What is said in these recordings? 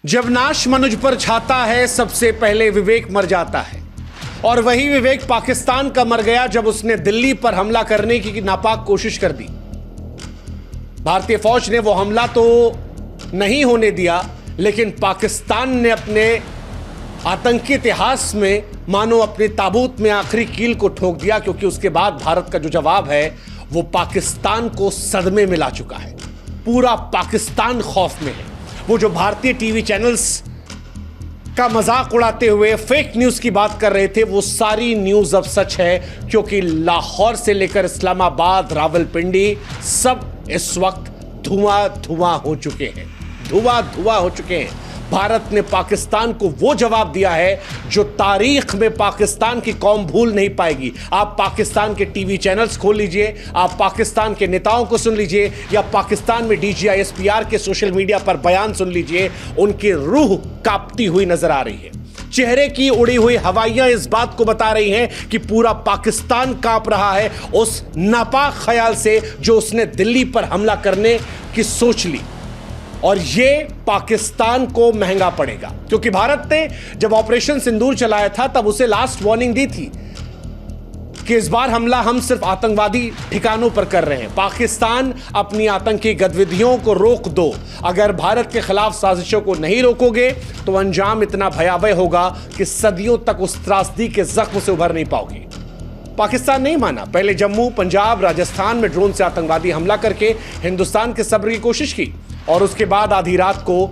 जब नाश मनुज पर छाता है सबसे पहले विवेक मर जाता है। और वही विवेक पाकिस्तान का मर गया जब उसने दिल्ली पर हमला करने की नापाक कोशिश कर दी। भारतीय फौज ने वो हमला तो नहीं होने दिया, लेकिन पाकिस्तान ने अपने आतंकी इतिहास में मानो अपने ताबूत में आखिरी कील को ठोक दिया, क्योंकि उसके बाद भारत का जो जवाब है वो पाकिस्तान को सदमे में ला चुका है। पूरा पाकिस्तान खौफ में है। वो जो भारतीय टीवी चैनल्स का मजाक उड़ाते हुए फेक न्यूज की बात कर रहे थे, वो सारी न्यूज अब सच है, क्योंकि लाहौर से लेकर इस्लामाबाद, रावलपिंडी सब इस वक्त धुआं धुआं हो चुके हैं, धुआं धुआं हो चुके हैं। भारत ने पाकिस्तान को वो जवाब दिया है जो तारीख में पाकिस्तान की कौम भूल नहीं पाएगी। आप पाकिस्तान के टीवी चैनल्स खोल लीजिए, आप पाकिस्तान के नेताओं को सुन लीजिए, या पाकिस्तान में DGISPR के सोशल मीडिया पर बयान सुन लीजिए, उनकी रूह कांपती हुई नजर आ रही है। चेहरे की उड़ी हुई हवाइयां इस बात को बता रही हैं कि पूरा पाकिस्तान कांप रहा है उस नापाक ख्याल से जो उसने दिल्ली पर हमला करने की सोच ली। और ये पाकिस्तान को महंगा पड़ेगा, क्योंकि भारत ने जब ऑपरेशन सिंदूर चलाया था तब उसे लास्ट वार्निंग दी थी कि इस बार हमला हम सिर्फ आतंकवादी ठिकानों पर कर रहे हैं। पाकिस्तान अपनी आतंकी गतिविधियों को रोक दो। अगर भारत के खिलाफ साजिशों को नहीं रोकोगे तो अंजाम इतना भयावह होगा कि सदियों तक उस त्रासदी के जख्म से उभर नहीं पाओगे। पाकिस्तान नहीं माना। पहले जम्मू, पंजाब, राजस्थान में ड्रोन से आतंकवादी हमला करके हिंदुस्तान के सब्र की कोशिश की, और उसके बाद आधी रात को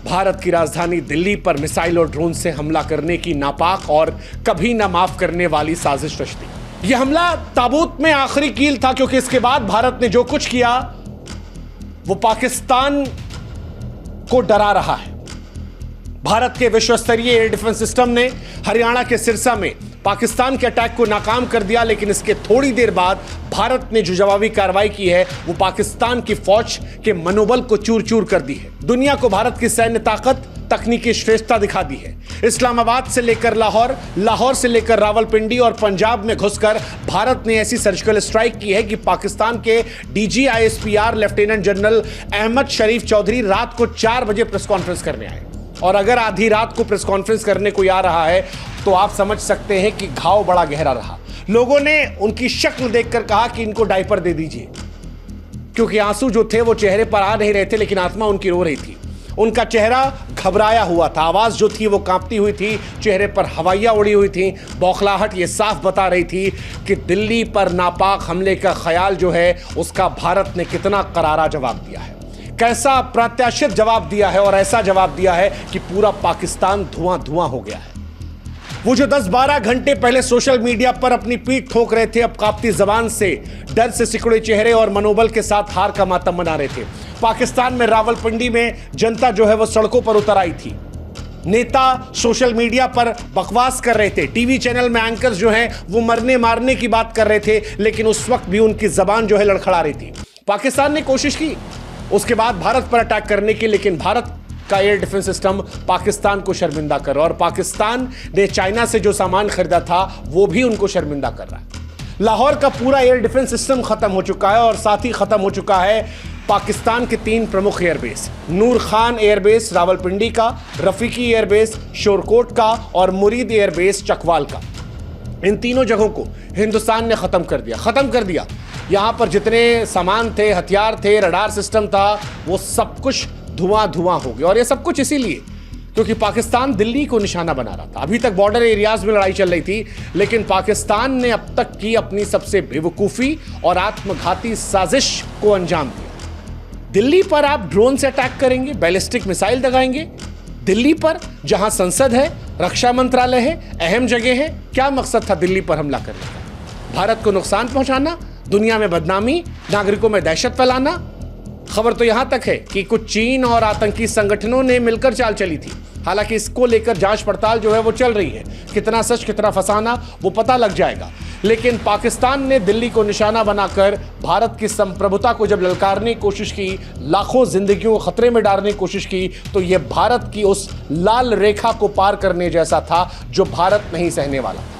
भारत की राजधानी दिल्ली पर मिसाइल और ड्रोन से हमला करने की नापाक और कभी ना माफ करने वाली साजिश रच दी। यह हमला ताबूत में आखिरी कील था, क्योंकि इसके बाद भारत ने जो कुछ किया वो पाकिस्तान को डरा रहा है। भारत के विश्व स्तरीय एयर डिफेंस सिस्टम ने हरियाणा के सिरसा में पाकिस्तान के अटैक को नाकाम कर दिया, लेकिन इसके थोड़ी देर बाद भारत ने जो जवाबी कार्रवाई की है वो पाकिस्तान की फौज के मनोबल को चूर चूर कर दी है। दुनिया को भारत की सैन्य ताकत, तकनीकी श्रेष्ठता दिखा दी है। इस्लामाबाद से लेकर लाहौर, लाहौर से लेकर रावलपिंडी और पंजाब में घुसकर भारत ने ऐसी सर्जिकल स्ट्राइक की है कि पाकिस्तान के DGISPR लेफ्टिनेंट जनरल अहमद शरीफ चौधरी रात को 4 बजे प्रेस कॉन्फ्रेंस करने आए। और अगर आधी रात को प्रेस कॉन्फ्रेंस करने कोई आ रहा है तो आप समझ सकते हैं कि घाव बड़ा गहरा रहा। लोगों ने उनकी शक्ल देखकर कहा कि इनको डायपर दे दीजिए, क्योंकि आंसू जो थे वो चेहरे पर आ नहीं रहे थे, लेकिन आत्मा उनकी रो रही थी। उनका चेहरा घबराया हुआ था, आवाज जो थी वो कांपती हुई थी, चेहरे पर हवाइयां उड़ी हुई थी। बौखलाहट ये साफ बता रही थी कि दिल्ली पर नापाक हमले का ख्याल जो है उसका भारत ने कितना करारा जवाब दिया है, कैसा अप्रत्याशित जवाब दिया है, और ऐसा जवाब दिया है कि पूरा पाकिस्तान धुआं धुआं हो गया है। वो जो 10-12 घंटे पहले सोशल मीडिया पर अपनी पीठ ठोक रहे थे, अब कांपती जबान से, डर से सिकुड़े चेहरे और मनोबल के साथ हार का मातम मना रहे थे। पाकिस्तान में रावलपिंडी में जनता जो है वो सड़कों पर उतर आई थी। नेता सोशल मीडिया पर बकवास कर रहे थे, टीवी चैनल में एंकर्स जो हैं वो मरने मारने की बात कर रहे थे, लेकिन उस वक्त भी उनकी जबान जो है लड़खड़ा रही थी। पाकिस्तान ने कोशिश की उसके बाद भारत पर अटैक करने की, लेकिन भारत का एयर डिफेंस सिस्टम पाकिस्तान को शर्मिंदा कर रहा है, और पाकिस्तान ने चाइना से जो सामान खरीदा था वो भी उनको शर्मिंदा कर रहा है। लाहौर का पूरा एयर डिफेंस सिस्टम खत्म हो चुका है, और साथ ही खत्म हो चुका है पाकिस्तान के 3 प्रमुख एयरबेस, नूर खान एयरबेस रावलपिंडी का, रफीकी एयरबेस शोरकोट का, और मुरीद एयरबेस चकवाल का। इन तीनों जगहों को हिंदुस्तान ने खत्म कर दिया। यहां पर जितने सामान थे, हथियार थे, रडार सिस्टम था, वो सब कुछ धुआं धुआं हो गया। और ये सब कुछ इसीलिए क्योंकि पाकिस्तान दिल्ली को निशाना बना रहा था। अभी तक बॉर्डर एरियाज में लड़ाई चल रही थी, लेकिन पाकिस्तान ने अब तक की अपनी सबसे बेवकूफ़ी और आत्मघाती साजिश को अंजाम दिया। दिल्ली पर आप ड्रोन से अटैक करेंगे, बैलिस्टिक मिसाइल दगाएंगे, दिल्ली पर जहां संसद है, रक्षा मंत्रालय है, अहम जगह है। क्या मकसद था दिल्ली पर हमला करने का? भारत को नुकसान पहुंचाना, दुनिया में बदनामी, नागरिकों में दहशत फैलाना। खबर तो यहां तक है कि कुछ चीन और आतंकी संगठनों ने मिलकर चाल चली थी। हालांकि इसको लेकर जांच पड़ताल जो है वो चल रही है, कितना सच कितना फसाना वो पता लग जाएगा। लेकिन पाकिस्तान ने दिल्ली को निशाना बनाकर भारत की संप्रभुता को जब ललकारने की कोशिश की, लाखों जिंदगियों को खतरे में डालने की कोशिश की, तो यह भारत की उस लाल रेखा को पार करने जैसा था जो भारत नहीं सहने वाला था।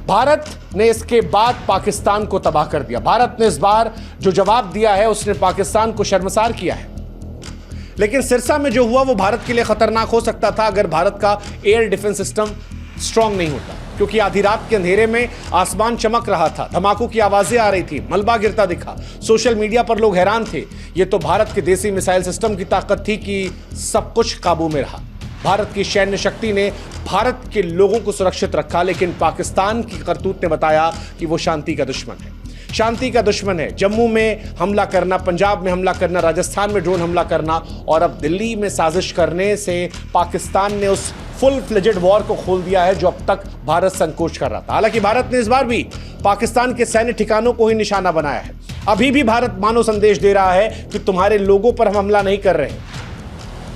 भारत ने इसके बाद पाकिस्तान को तबाह कर दिया। भारत ने इस बार जो जवाब दिया है उसने पाकिस्तान को शर्मसार किया है। लेकिन सिरसा में जो हुआ वो भारत के लिए खतरनाक हो सकता था अगर भारत का एयर डिफेंस सिस्टम स्ट्रांग नहीं होता, क्योंकि आधी रात के अंधेरे में आसमान चमक रहा था, धमाकों की आवाजें आ रही थी, मलबा गिरता दिखा। सोशल मीडिया पर लोग हैरान थे। ये तो भारत के देसी मिसाइल सिस्टम की ताकत थी कि सब कुछ काबू में रहा। भारत की सैन्य शक्ति ने भारत के लोगों को सुरक्षित रखा, लेकिन पाकिस्तान की करतूत ने बताया कि वो शांति का दुश्मन है। शांति का दुश्मन है। जम्मू में हमला करना, पंजाब में हमला करना, राजस्थान में ड्रोन हमला करना और अब दिल्ली में साजिश करने से पाकिस्तान ने उस फुल फ्लेजेड वॉर को खोल दिया है जो अब तक भारत संकोच कर रहा था। हालांकि भारत ने इस बार भी पाकिस्तान के सैन्य ठिकानों को ही निशाना बनाया है। अभी भी भारत मानो संदेश दे रहा है कि तुम्हारे लोगों पर हम हमला नहीं कर रहे हैं।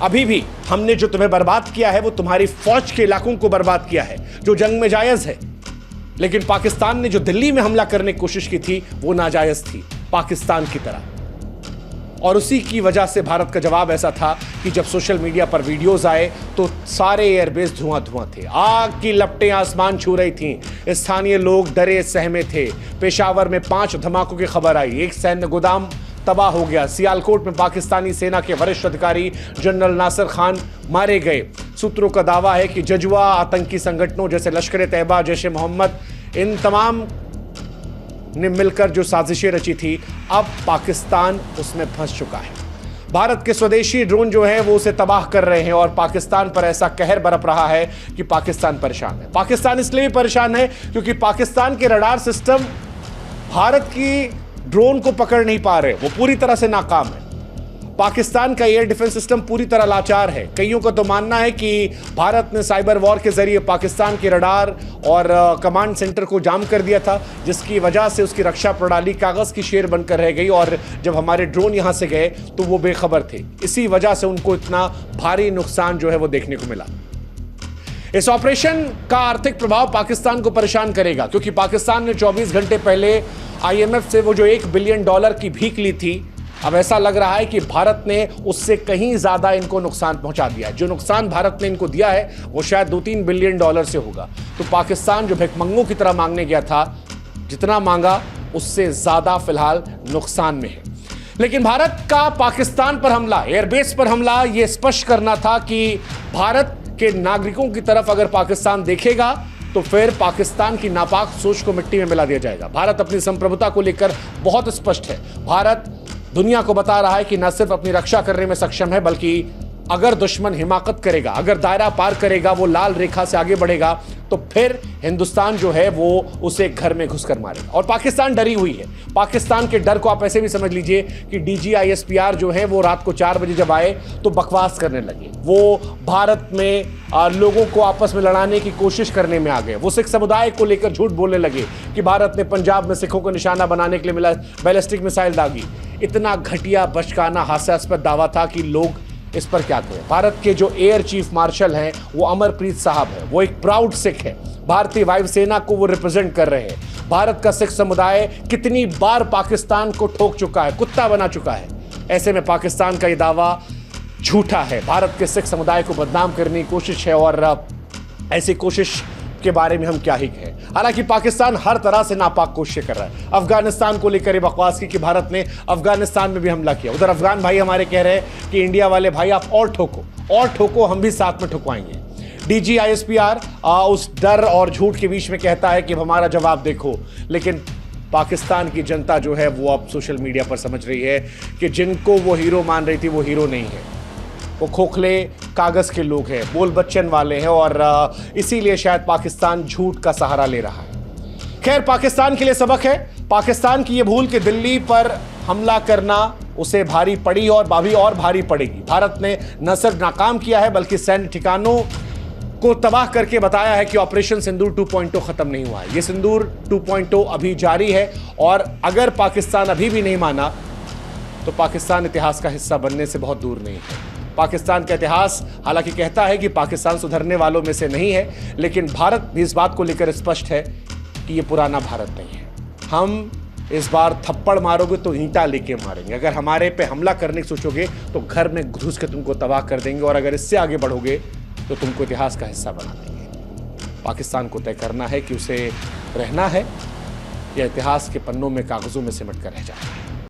अभी भी हमने जो तुम्हें बर्बाद किया है वो तुम्हारी फौज के इलाकों को बर्बाद किया है जो जंग में जायज है। लेकिन पाकिस्तान ने जो दिल्ली में हमला करने की कोशिश की थी वो नाजायज थी, पाकिस्तान की तरह। और उसी की वजह से भारत का जवाब ऐसा था कि जब सोशल मीडिया पर वीडियोस आए तो सारे एयरबेस धुआं धुआं थे, आग की लपटें आसमान छू रही थीं। स्थानीय लोग डरे सहमे थे। पेशावर में 5 धमाकों की खबर आई, एक सैन्य गोदाम तबाह हो गया। सियालकोट में पाकिस्तानी सेना के वरिष्ठ अधिकारी जनरल नासिर खान मारे गए। सूत्रों का दावा है कि जजुआ आतंकी संगठनों जैसे लश्कर ए तैयबा, जैश ए मोहम्मद, इन तमाम ने मिलकर जो साजिशें रची थी, अब पाकिस्तान उसमें फंस चुका है। भारत के स्वदेशी ड्रोन जो है वो उसे तबाह कर रहे हैं और पाकिस्तान पर ऐसा कहर बरप रहा है कि पाकिस्तान परेशान है। पाकिस्तान इसलिए भी परेशान है क्योंकि पाकिस्तान के रडार सिस्टम भारत की ड्रोन को पकड़ नहीं पा रहे, वो पूरी तरह से नाकाम है। पाकिस्तान का एयर डिफेंस सिस्टम पूरी तरह लाचार है। कईयों का तो मानना है कि भारत ने साइबर वॉर के जरिए पाकिस्तान के रडार और कमांड सेंटर को जाम कर दिया था, जिसकी वजह से उसकी रक्षा प्रणाली कागज की शेर बनकर रह गई और जब हमारे ड्रोन यहां से गए तो वो बेखबर थे। इसी वजह से उनको इतना भारी नुकसान जो है वो देखने को मिला। इस ऑपरेशन का आर्थिक प्रभाव पाकिस्तान को परेशान करेगा, क्योंकि पाकिस्तान ने 24 घंटे पहले IMF से वो जो $1 बिलियन की भीख ली थी, अब ऐसा लग रहा है कि भारत ने उससे कहीं ज्यादा इनको नुकसान पहुंचा दिया। जो नुकसान भारत ने इनको दिया है वो शायद $2-3 बिलियन से होगा। तो पाकिस्तान जो भिखमंगों की तरह मांगने गया था, जितना मांगा उससे ज्यादा फिलहाल नुकसान में है। लेकिन भारत का पाकिस्तान पर हमला, एयरबेस पर हमला, यह स्पष्ट करना था कि भारत के नागरिकों की तरफ अगर पाकिस्तान देखेगा तो फिर पाकिस्तान की नापाक सोच को मिट्टी में मिला दिया जाएगा। भारत अपनी संप्रभुता को लेकर बहुत स्पष्ट है। भारत दुनिया को बता रहा है कि न सिर्फ अपनी रक्षा करने में सक्षम है, बल्कि अगर दुश्मन हिमाकत करेगा, अगर दायरा पार करेगा, वो लाल रेखा से आगे बढ़ेगा, तो फिर हिंदुस्तान जो है वो उसे घर में घुसकर मारेगा। और पाकिस्तान डरी हुई है। पाकिस्तान के डर को आप ऐसे भी समझ लीजिए कि DGISPR जो है वो रात को 4 बजे जब आए तो बकवास करने लगे। वो भारत में लोगों को आपस में लड़ाने की कोशिश करने में आ गए। वो सिख समुदाय को लेकर झूठ बोलने लगे कि भारत ने पंजाब में सिखों को निशाना बनाने के लिए बैलिस्टिक मिसाइल दागी। इतना घटिया, बचकाना, हास्यास्पद दावा था कि लोग इस पर क्या करें। भारत के जो एयर चीफ मार्शल हैं वो अमरप्रीत साहब है। वो एक प्राउड सिख है। भारतीय वायुसेना को वो रिप्रेजेंट कर रहे हैं। भारत का सिख समुदाय कितनी बार पाकिस्तान को ठोक चुका है, कुत्ता बना चुका है। ऐसे में पाकिस्तान का ये दावा झूठा है। भारत के सिख समुदाय को बदनाम करने की कोशिश है और ऐसी कोशिश के बारे में हम क्या ही कहें। हालांकि पाकिस्तान हर तरह से नापाक कोशिशें कर रहा है। अफगानिस्तान को लेकर ये बकवास की कि भारत ने अफगानिस्तान में भी हमला किया। उधर अफगान भाई हमारे कह रहे हैं कि इंडिया वाले भाई आप और ठोको, हम भी साथ में ठुकवाएंगे। DGISPR उस डर और झूठ के बीच में कहता है कि हमारा जवाब देखो, लेकिन पाकिस्तान की जनता जो है वो अब सोशल मीडिया पर समझ रही है कि जिनको वो हीरो मान रही थी वो हीरो नहीं है, वो खोखले कागज के लोग हैं, बोल बच्चन वाले हैं और इसीलिए शायद पाकिस्तान झूठ का सहारा ले रहा है। खैर, पाकिस्तान के लिए सबक है। पाकिस्तान की ये भूल कि दिल्ली पर हमला करना उसे भारी पड़ी और भारी पड़ेगी। भारत ने न सिर्फ नाकाम किया है बल्कि सैन्य ठिकानों को तबाह करके बताया है कि ऑपरेशन सिंदूर 2.0 खत्म नहीं हुआ है। ये सिंदूर 2.0 अभी जारी है और अगर पाकिस्तान अभी भी नहीं माना तो पाकिस्तान इतिहास का हिस्सा बनने से बहुत दूर नहीं है। पाकिस्तान का इतिहास हालांकि कहता है कि पाकिस्तान सुधरने वालों में से नहीं है, लेकिन भारत भी इस बात को लेकर स्पष्ट है कि ये पुराना भारत नहीं है। हम इस बार थप्पड़ मारोगे तो ईंटा लेके मारेंगे। अगर हमारे पे हमला करने की सोचोगे तो घर में घुस के तुमको तबाह कर देंगे और अगर इससे आगे बढ़ोगे तो तुमको इतिहास का हिस्सा बना देंगे। पाकिस्तान को तय करना है कि उसे रहना है या इतिहास के पन्नों में, कागजों में सिमट कर रह जाना है।